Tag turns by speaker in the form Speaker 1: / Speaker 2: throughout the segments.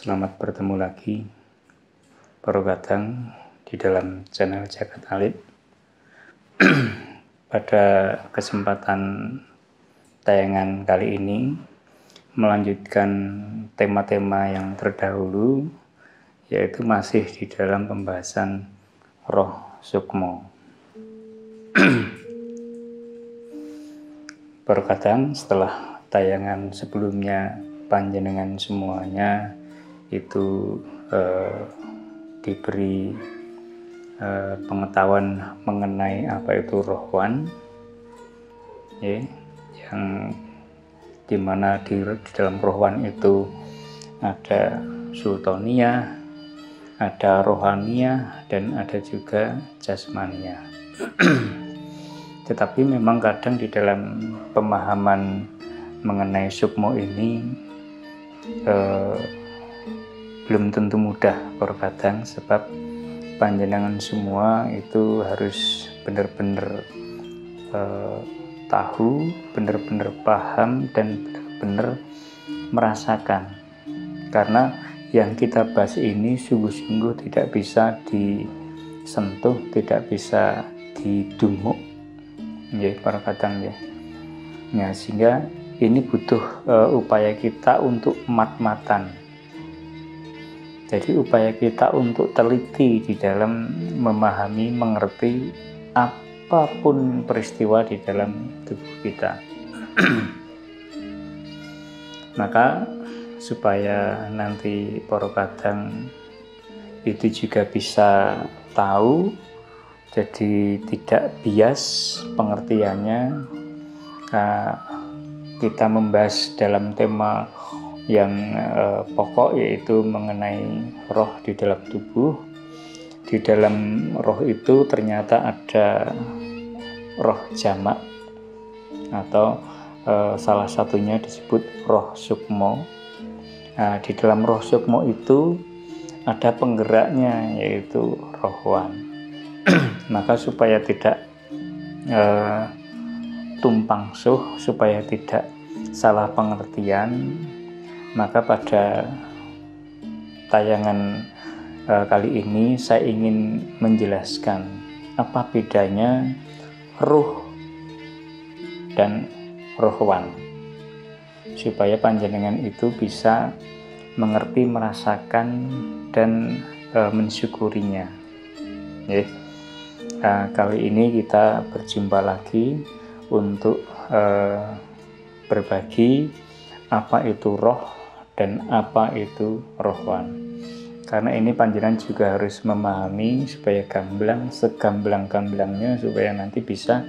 Speaker 1: Selamat bertemu lagi Paro Kadang di dalam channel Jagat Alit. Pada kesempatan tayangan kali ini melanjutkan tema-tema yang terdahulu, yaitu masih di dalam pembahasan roh sukmo. Paro Kadang setelah tayangan sebelumnya panjenengan semuanya itu diberi pengetahuan mengenai apa itu rohwan, ya, yang dimana di dalam rohwan itu ada sultania, ada rohania, dan ada juga jasmania. Tetapi memang kadang di dalam pemahaman mengenai sukmo ini belum tentu mudah Paro Kadang, sebab panjenengan semua itu harus benar-benar tahu, benar-benar paham, dan benar-benar merasakan, karena yang kita bahas ini sungguh-sungguh tidak bisa disentuh, tidak bisa didumuk, ya Paro Kadang ya. Nah, sehingga ini butuh upaya kita untuk mat-matan. Jadi upaya kita untuk teliti di dalam memahami, mengerti apapun peristiwa di dalam tubuh kita. Maka supaya nanti Paro Kadang itu juga bisa tahu, jadi tidak bias pengertiannya. Kita membahas dalam tema yang pokok, yaitu mengenai roh di dalam tubuh. Di dalam roh itu ternyata ada roh jamak, atau salah satunya disebut roh sukmo. Di dalam roh sukmo itu ada penggeraknya, yaitu rohwan. Maka supaya tidak tumpang suh, supaya tidak salah pengertian, maka pada tayangan kali ini saya ingin menjelaskan apa bedanya ruh dan rohwan, supaya panjenengan itu bisa mengerti, merasakan, dan mensyukurinya. Kali ini kita berjumpa lagi untuk berbagi apa itu roh dan apa itu rohwan. Karena ini panjenengan juga harus memahami supaya gamblang, segamblang-gamblangnya, supaya nanti bisa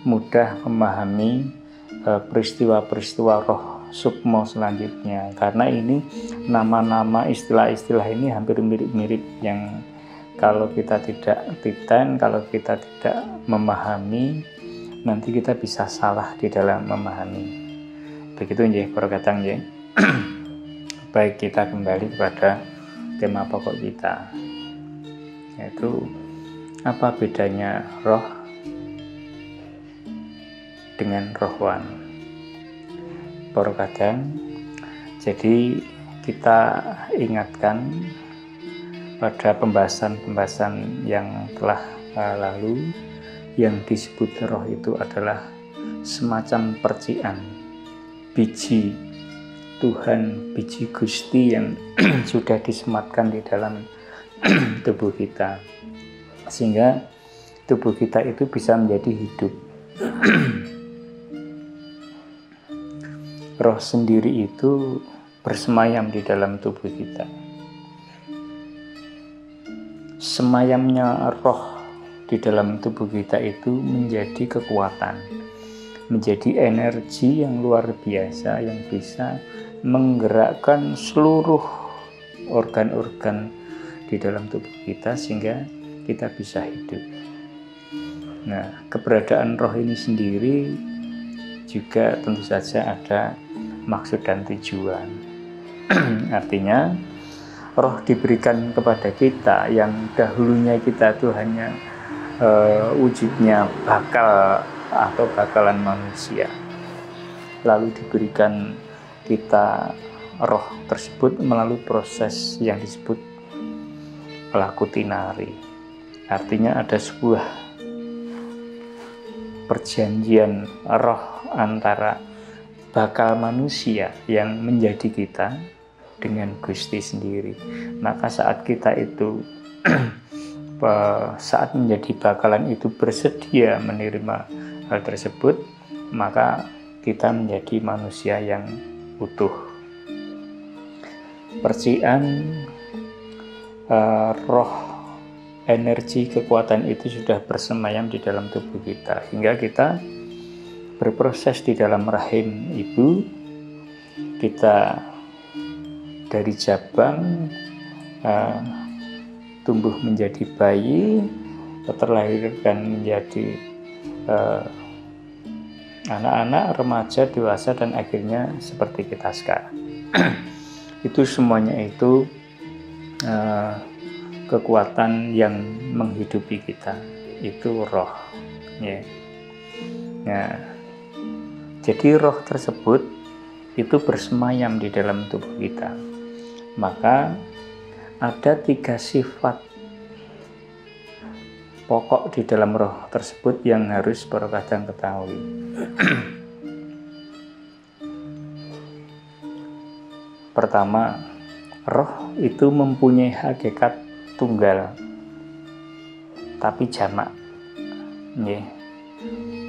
Speaker 1: mudah memahami peristiwa-peristiwa roh sukmo selanjutnya. Karena ini nama-nama, istilah-istilah ini hampir mirip-mirip, yang kalau kita tidak titen, kalau kita tidak memahami, nanti kita bisa salah di dalam memahami. Begitu ya Paro Kadang ya. Baik, kita kembali kepada tema pokok kita, yaitu apa bedanya roh dengan rohwan. Paro Kadang, jadi kita ingatkan pada pembahasan-pembahasan yang telah lalu, yang disebut roh itu adalah semacam percikan, biji Tuhan, biji Gusti yang sudah disematkan di dalam tubuh kita, sehingga tubuh kita itu bisa menjadi hidup. Roh sendiri itu bersemayam di dalam tubuh kita. Semayamnya roh di dalam tubuh kita itu menjadi kekuatan, menjadi energi yang luar biasa, yang bisa menggerakkan seluruh organ-organ di dalam tubuh kita sehingga kita bisa hidup. Nah, keberadaan roh ini sendiri juga tentu saja ada maksud dan tujuan. Artinya roh diberikan kepada kita yang dahulunya kita itu hanya wujudnya bakal atau bakalan manusia, lalu diberikan kita roh tersebut melalui proses yang disebut laku tinari. Artinya ada sebuah perjanjian roh antara bakal manusia yang menjadi kita dengan Gusti sendiri. Maka saat kita itu saat menjadi bakalan itu bersedia menerima hal tersebut, maka kita menjadi manusia yang utuh. Percikan roh, energi, kekuatan itu sudah bersemayam di dalam tubuh kita, hingga kita berproses di dalam rahim ibu. Kita dari jabang tumbuh menjadi bayi, terlahirkan menjadi anak-anak, remaja, dewasa, dan akhirnya seperti kita sekarang. Itu semuanya itu kekuatan yang menghidupi kita, itu roh, ya. Nah, jadi roh tersebut itu bersemayam di dalam tubuh kita. Maka ada 3 sifat pokok di dalam roh tersebut yang harus para kadang ketahui. Pertama, roh itu mempunyai hakikat tunggal tapi jamak.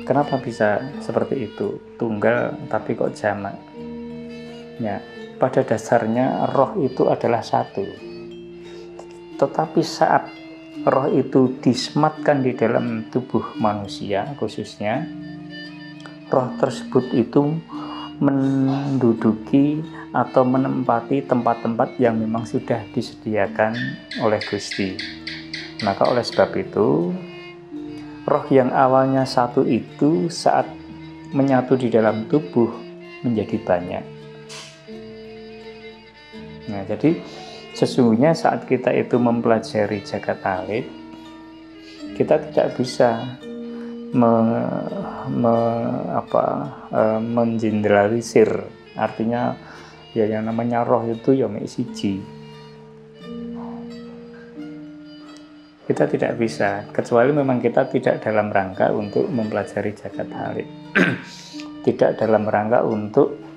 Speaker 1: Kenapa bisa seperti itu? Tunggal tapi kok jamak? Ya, pada dasarnya roh itu adalah satu. Tetapi saat roh itu disematkan di dalam tubuh manusia khususnya, roh tersebut itu menduduki atau menempati tempat-tempat yang memang sudah disediakan oleh Gusti. Maka oleh sebab itu, roh yang awalnya satu itu saat menyatu di dalam tubuh menjadi banyak. Nah, jadi sesungguhnya saat kita itu mempelajari jagat alit, kita tidak bisa mengeneralisir. Artinya ya yang namanya roh itu ya mek siji. Kita tidak bisa, kecuali memang kita tidak dalam rangka untuk mempelajari jagat alit. Tidak dalam rangka untuk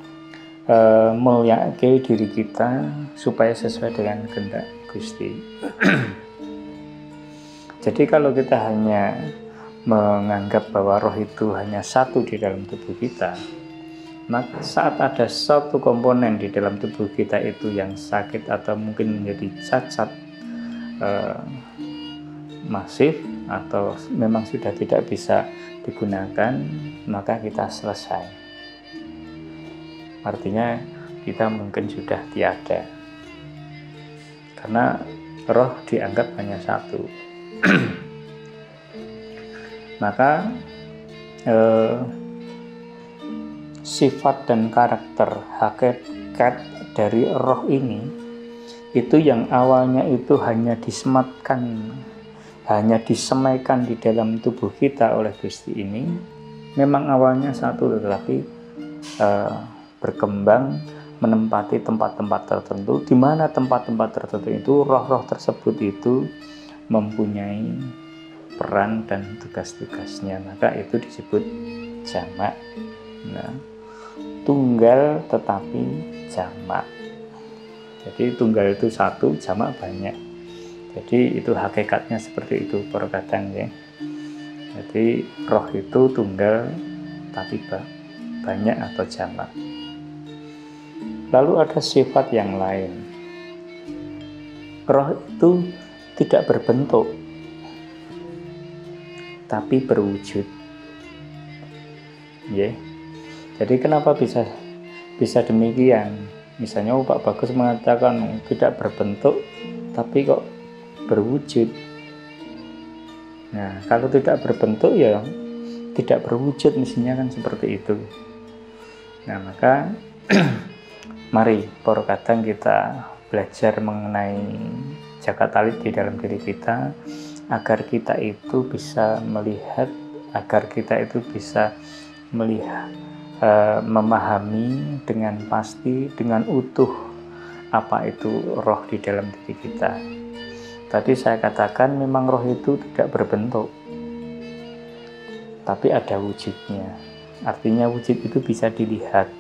Speaker 1: meyakini diri kita supaya sesuai dengan kehendak Gusti. Jadi kalau kita hanya menganggap bahwa roh itu hanya satu di dalam tubuh kita, maka saat ada satu komponen di dalam tubuh kita itu yang sakit atau mungkin menjadi cacat masif atau memang sudah tidak bisa digunakan, maka kita selesai. Artinya kita mungkin sudah tiada, karena roh dianggap hanya satu. Maka sifat dan karakter hakikat dari roh ini itu yang awalnya itu hanya disematkan, hanya disemaikan di dalam tubuh kita oleh Gusti ini, memang awalnya satu, tetapi berkembang menempati tempat-tempat tertentu, di mana tempat-tempat tertentu itu roh-roh tersebut itu mempunyai peran dan tugas-tugasnya, maka itu disebut jamak. Nah, tunggal tetapi jamak. Jadi tunggal itu satu, jamak banyak. Jadi itu hakikatnya seperti itu para kadang, ya. Jadi roh itu tunggal tapi banyak atau jamak. Lalu ada sifat yang lain. Roh itu tidak berbentuk, tapi berwujud. Ya. Jadi kenapa bisa demikian? Misalnya Pak Bagus mengatakan tidak berbentuk, tapi kok berwujud. Nah, kalau tidak berbentuk ya tidak berwujud, mestinya kan seperti itu. Nah, maka mari para kadang kita belajar mengenai jagat alit di dalam diri kita, agar kita itu bisa melihat, agar kita itu bisa melihat, memahami dengan pasti, dengan utuh apa itu roh di dalam diri kita. Tadi saya katakan memang roh itu tidak berbentuk, tapi ada wujudnya. Artinya wujud itu bisa dilihat.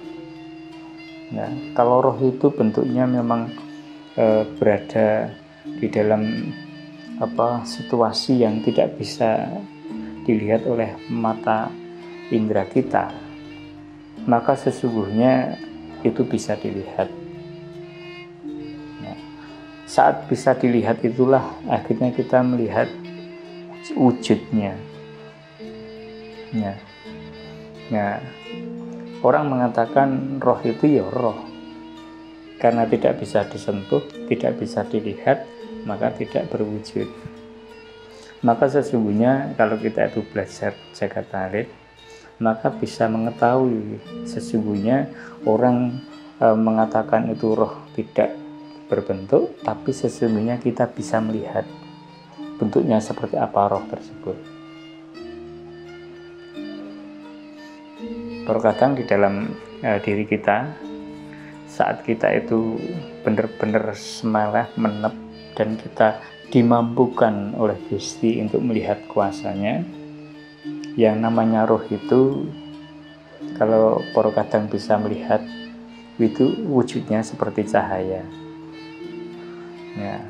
Speaker 1: Nah, kalau roh itu bentuknya memang berada di dalam situasi yang tidak bisa dilihat oleh mata indera kita, maka sesungguhnya itu bisa dilihat. Nah, saat bisa dilihat itulah akhirnya kita melihat wujudnya. Nah, orang mengatakan roh itu ya roh, karena tidak bisa disentuh, tidak bisa dilihat, maka tidak berwujud. Maka sesungguhnya kalau kita itu belajar jagat tarik, maka bisa mengetahui sesungguhnya orang mengatakan itu roh tidak berbentuk, tapi sesungguhnya kita bisa melihat bentuknya seperti apa roh tersebut. Terkadang di dalam diri kita, saat kita itu benar-benar semalah menep dan kita dimampukan oleh Gusti untuk melihat kuasanya, yang namanya roh itu, kalau para kadang bisa melihat, itu wujudnya seperti cahaya. Ya,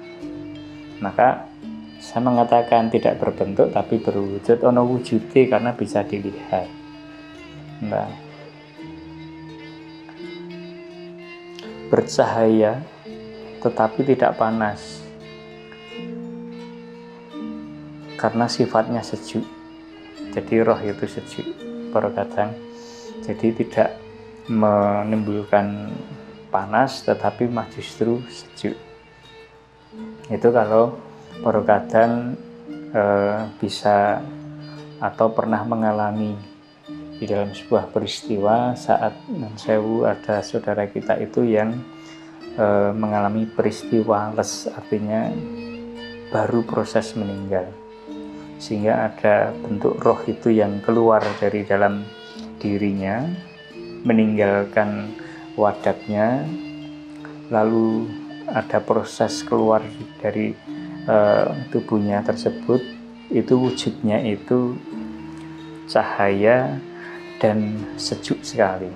Speaker 1: maka saya mengatakan tidak berbentuk tapi berwujud, ono wujudnya karena bisa dilihat. Nah, bercahaya tetapi tidak panas karena sifatnya sejuk. Jadi roh itu sejuk para kadang, jadi tidak menimbulkan panas tetapi justru sejuk. Itu kalau para kadang bisa atau pernah mengalami di dalam sebuah peristiwa saat Sewu ada saudara kita itu yang mengalami peristiwa les, artinya baru proses meninggal, sehingga ada bentuk roh itu yang keluar dari dalam dirinya, meninggalkan wadaknya, lalu ada proses keluar dari tubuhnya tersebut. Itu wujudnya itu cahaya dan sejuk sekali.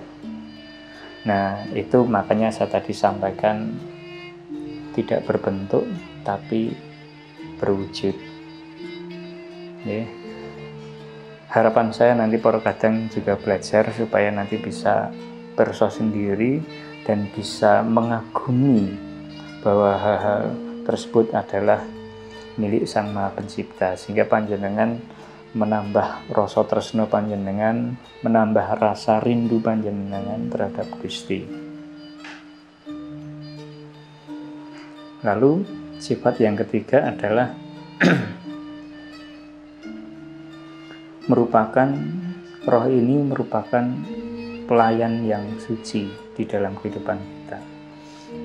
Speaker 1: Nah, itu makanya saya tadi sampaikan tidak berbentuk tapi berwujud. Harapan saya nanti para kadang juga belajar supaya nanti bisa perso sendiri dan bisa mengagumi bahwa hal-hal tersebut adalah milik Sang Maha Pencipta, sehingga panjenengan menambah rasa tresna panjenengan, menambah rasa rindu panjenengan terhadap Gusti. Lalu sifat yang ketiga adalah roh ini merupakan pelayan yang suci di dalam kehidupan kita.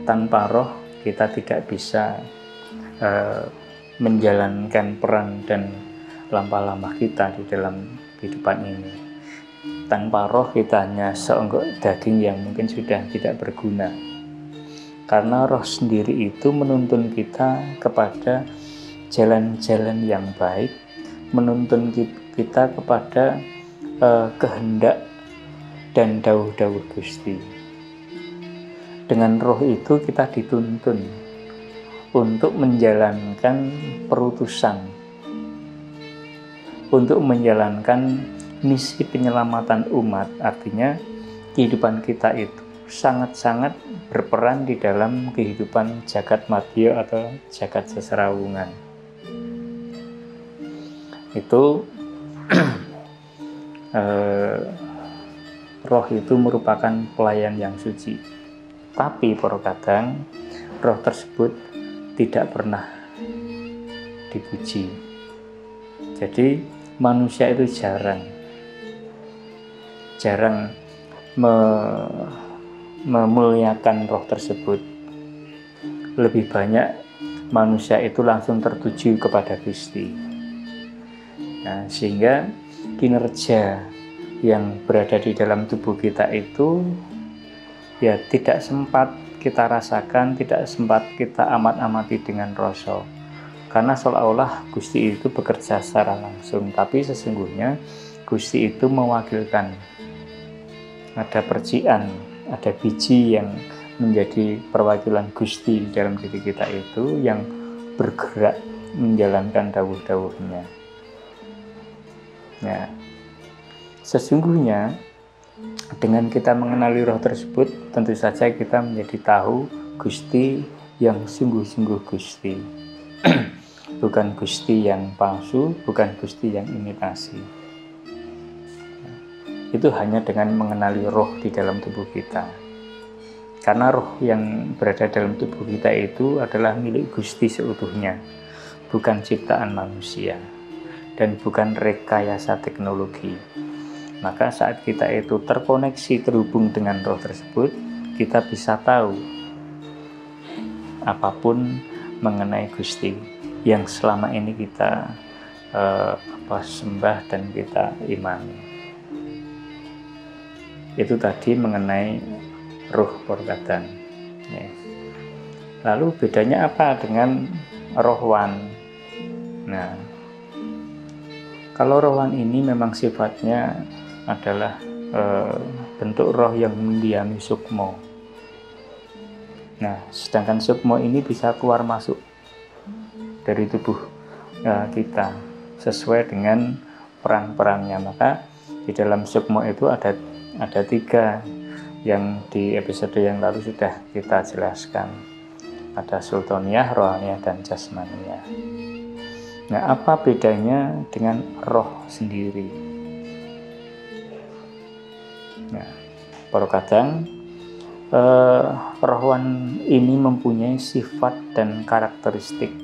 Speaker 1: Tanpa roh kita tidak bisa menjalankan peran dan lampah-lampah kita di dalam kehidupan ini. Tanpa roh kita hanya seonggok daging yang mungkin sudah tidak berguna. Karena roh sendiri itu menuntun kita kepada jalan-jalan yang baik, menuntun kita kepada kehendak dan dawuh-dawuh Gusti. Dengan roh itu kita dituntun untuk menjalankan perutusan, untuk menjalankan misi penyelamatan umat. Artinya kehidupan kita itu sangat-sangat berperan di dalam kehidupan jagat madya atau jagat seserawungan. Itu roh itu merupakan pelayan yang suci. Tapi para kadang roh tersebut tidak pernah dipuji. Jadi manusia itu jarang memuliakan roh tersebut. Lebih banyak manusia itu langsung tertuju kepada Gusti. Nah, sehingga kinerja yang berada di dalam tubuh kita itu ya tidak sempat kita rasakan, tidak sempat kita amat-amati dengan rasa. Karena seolah-olah Gusti itu bekerja secara langsung, tapi sesungguhnya Gusti itu mewakilkan. Ada percikan, ada biji yang menjadi perwakilan Gusti dalam diri kita itu yang bergerak menjalankan dawuh-dawuhnya. Nah, sesungguhnya dengan kita mengenali roh tersebut, tentu saja kita menjadi tahu Gusti yang sungguh-sungguh Gusti. Bukan Gusti yang palsu, bukan Gusti yang imitasi. Itu hanya dengan mengenali roh di dalam tubuh kita. Karena roh yang berada dalam tubuh kita itu adalah milik Gusti seutuhnya, bukan ciptaan manusia, dan bukan rekayasa teknologi. Maka saat kita itu terkoneksi, terhubung dengan roh tersebut, kita bisa tahu apapun mengenai Gusti yang selama ini kita sembah dan kita imani. Itu tadi mengenai roh Porkadang. Ya. Lalu bedanya apa dengan rohwan? Nah, kalau rohwan ini memang sifatnya adalah bentuk roh yang mendiami sukmo. Nah, sedangkan sukmo ini bisa keluar masuk dari tubuh kita sesuai dengan peran-perannya. Maka di dalam sukmo itu ada 3 yang di episode yang lalu sudah kita jelaskan. Ada sultaniyah, rohaniyah, dan jasmaniyah. Nah, apa bedanya dengan roh sendiri? Nah, Porkadang, rohwan ini mempunyai sifat dan karakteristik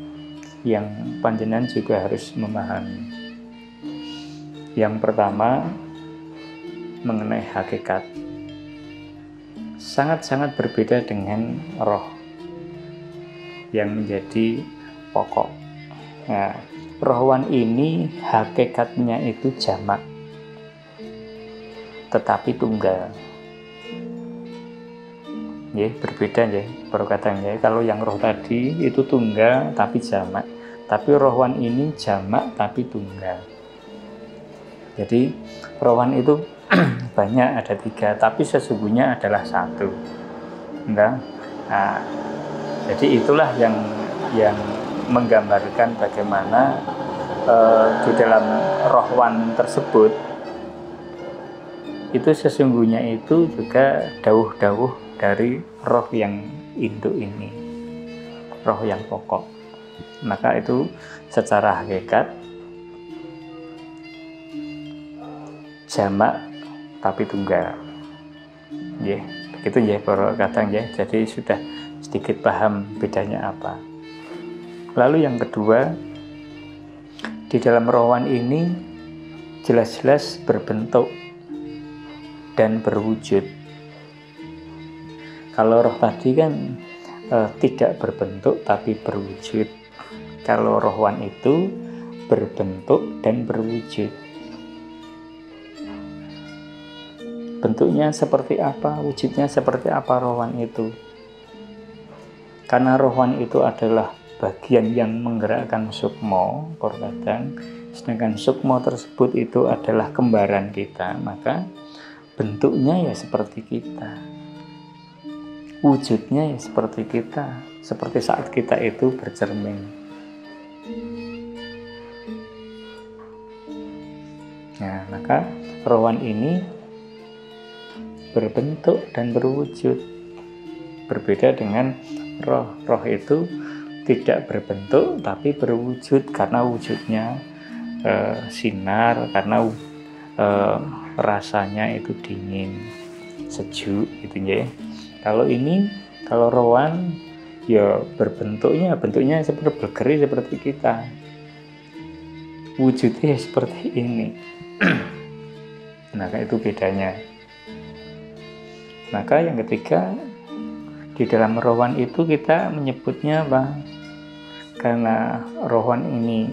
Speaker 1: yang panjenengan juga harus memahami. Yang pertama, mengenai hakikat. Sangat-sangat berbeda dengan roh yang menjadi pokok. Nah, rohwan ini hakikatnya itu jamak, tetapi tunggal. Ya, berbeda ya Porkadang ya. Kalau yang roh tadi itu tunggal tapi jamak, tapi rohwan ini jamak tapi tunggal. Jadi rohwan itu banyak, ada 3, tapi sesungguhnya adalah 1. Nah, jadi itulah yang menggambarkan bagaimana di dalam rohwan tersebut itu sesungguhnya itu juga dawuh-dawuh dari roh yang induk ini, roh yang pokok. Maka itu secara hakikat jamak tapi tunggal. Ya, begitu ya Porkadang ya. Jadi sudah sedikit paham bedanya apa. Lalu yang kedua, di dalam rohwan ini jelas-jelas berbentuk dan berwujud. Kalau roh tadi kan tidak berbentuk tapi berwujud. Kalau rohwan itu berbentuk dan berwujud. Bentuknya seperti apa, wujudnya seperti apa rohwan itu. Karena rohwan itu adalah bagian yang menggerakkan sukmo, Porkadang, sedangkan sukmo tersebut itu adalah kembaran kita, maka bentuknya ya seperti kita, wujudnya ya seperti kita, seperti saat kita itu bercermin. Nah, maka rohwan ini berbentuk dan berwujud. Berbeda dengan roh. Roh itu tidak berbentuk tapi berwujud, karena wujudnya sinar, karena rasanya itu dingin, sejuk gitu ya. Kalau rohwan ya bentuknya seperti bergeri seperti kita, wujudnya seperti ini. Nah, itu bedanya. Maka yang ketiga, di dalam rohwan itu kita menyebutnya apa? Karena rohwan ini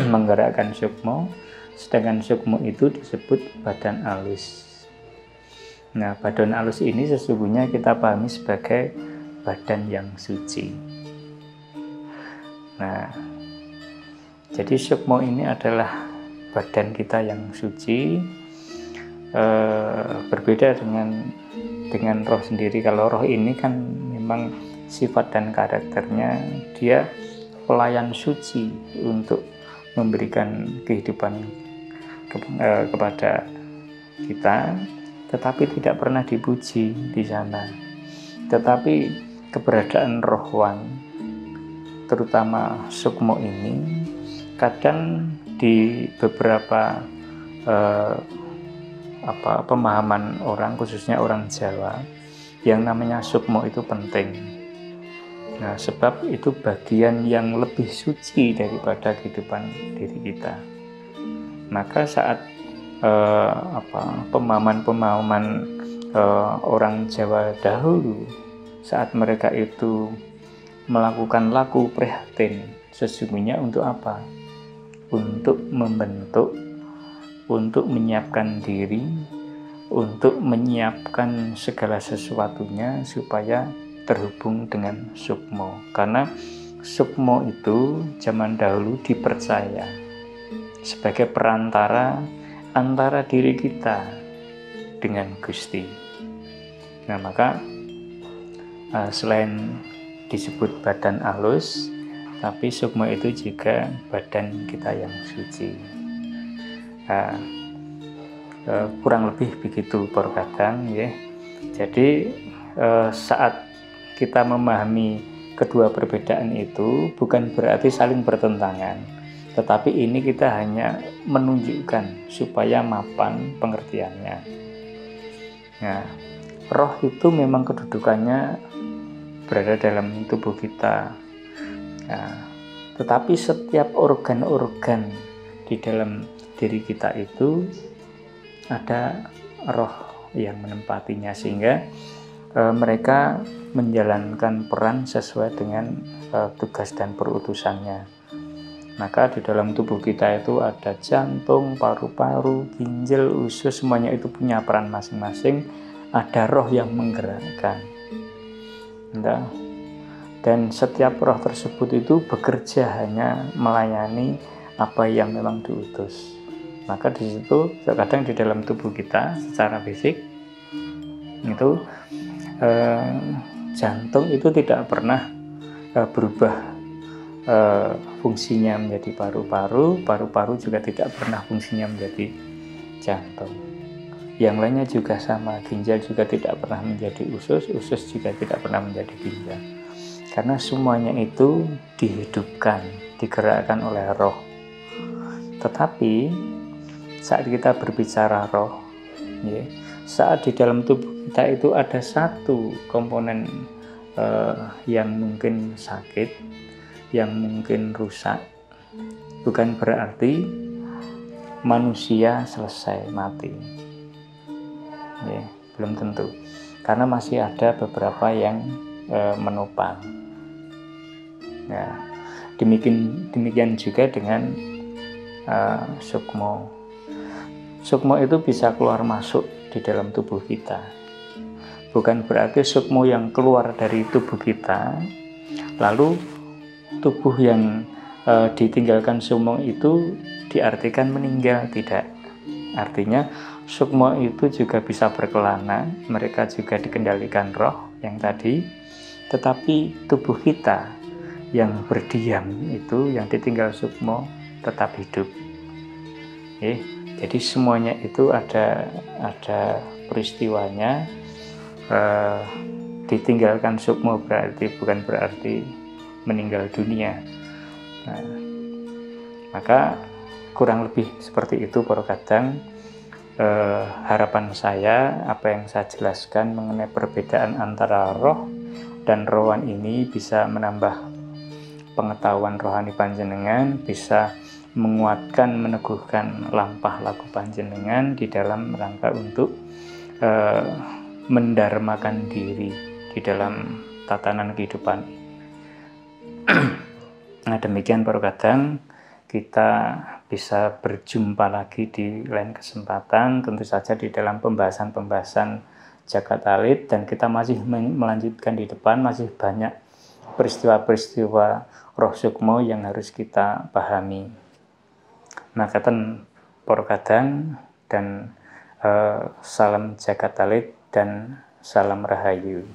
Speaker 1: menggerakkan sukmo, sedangkan sukmo itu disebut badan alus. Nah, badan alus ini sesungguhnya kita pahami sebagai badan yang suci. Nah, jadi sukmo ini adalah badan kita yang suci, berbeda dengan roh sendiri. Kalau roh ini kan memang sifat dan karakternya dia pelayan suci untuk memberikan kehidupan kepada kita, tetapi tidak pernah dipuji di sana. Tetapi keberadaan rohwan, terutama sukmo ini, kadang di beberapa pemahaman orang, khususnya orang Jawa, yang namanya sukmo itu penting. Nah, sebab itu bagian yang lebih suci daripada kehidupan diri kita. Maka saat pemahaman orang Jawa dahulu, saat mereka itu melakukan laku prihatin, sesungguhnya untuk apa? Untuk membentuk, untuk menyiapkan diri, untuk menyiapkan segala sesuatunya supaya terhubung dengan sukmo. Karena sukmo itu zaman dahulu dipercaya sebagai perantara antara diri kita dengan Gusti. Nah, maka selain disebut badan alus, tapi sukmo itu juga badan kita yang suci. Kurang lebih begitu perkataan, ya. Jadi saat kita memahami kedua perbedaan itu bukan berarti saling bertentangan, tetapi ini kita hanya menunjukkan supaya mapan pengertiannya. Nah, roh itu memang kedudukannya berada dalam tubuh kita. Nah, tetapi setiap organ-organ di dalam diri kita itu ada roh yang menempatinya, sehingga mereka menjalankan peran sesuai dengan tugas dan perutusannya. Maka di dalam tubuh kita itu ada jantung, paru-paru, ginjal, usus, semuanya itu punya peran masing-masing. Ada roh yang menggerakkan. Nah, dan setiap roh tersebut itu bekerja hanya melayani apa yang memang diutus. Maka di situ terkadang di dalam tubuh kita secara fisik itu jantung itu tidak pernah berubah fungsinya menjadi paru-paru, paru-paru juga tidak pernah fungsinya menjadi jantung. Yang lainnya juga sama, ginjal juga tidak pernah menjadi usus, usus juga tidak pernah menjadi ginjal. Karena semuanya itu dihidupkan, digerakkan oleh roh. Tetapi saat kita berbicara roh, ya, saat di dalam tubuh kita itu ada satu komponen yang mungkin sakit, yang mungkin rusak, bukan berarti manusia selesai mati, ya, belum tentu, karena masih ada beberapa yang menopang. Nah, demikian juga dengan sukmo. Sukmo itu bisa keluar masuk di dalam tubuh kita. Bukan berarti sukmo yang keluar dari tubuh kita, lalu tubuh yang ditinggalkan sukmo itu diartikan meninggal, tidak. Artinya sukmo itu juga bisa berkelana, mereka juga dikendalikan roh yang tadi, tetapi tubuh kita yang berdiam itu, yang ditinggal sukmo, tetap hidup. Jadi semuanya itu ada peristiwanya. Ditinggalkan sukmo bukan berarti meninggal dunia. Nah, maka kurang lebih seperti itu kadang harapan saya, apa yang saya jelaskan mengenai perbedaan antara roh dan rohan ini bisa menambah pengetahuan rohani panjenengan, bisa menguatkan, meneguhkan lampah laku panjenengan di dalam rangka untuk mendarmakan diri di dalam tatanan kehidupan. Nah, demikian kadang kita bisa berjumpa lagi di lain kesempatan, tentu saja di dalam pembahasan-pembahasan Jagat Alit, dan kita masih melanjutkan di depan, masih banyak peristiwa-peristiwa roh sukmo yang harus kita pahami. Makaten para kadang dan salam Jagat Alit dan salam Rahayu.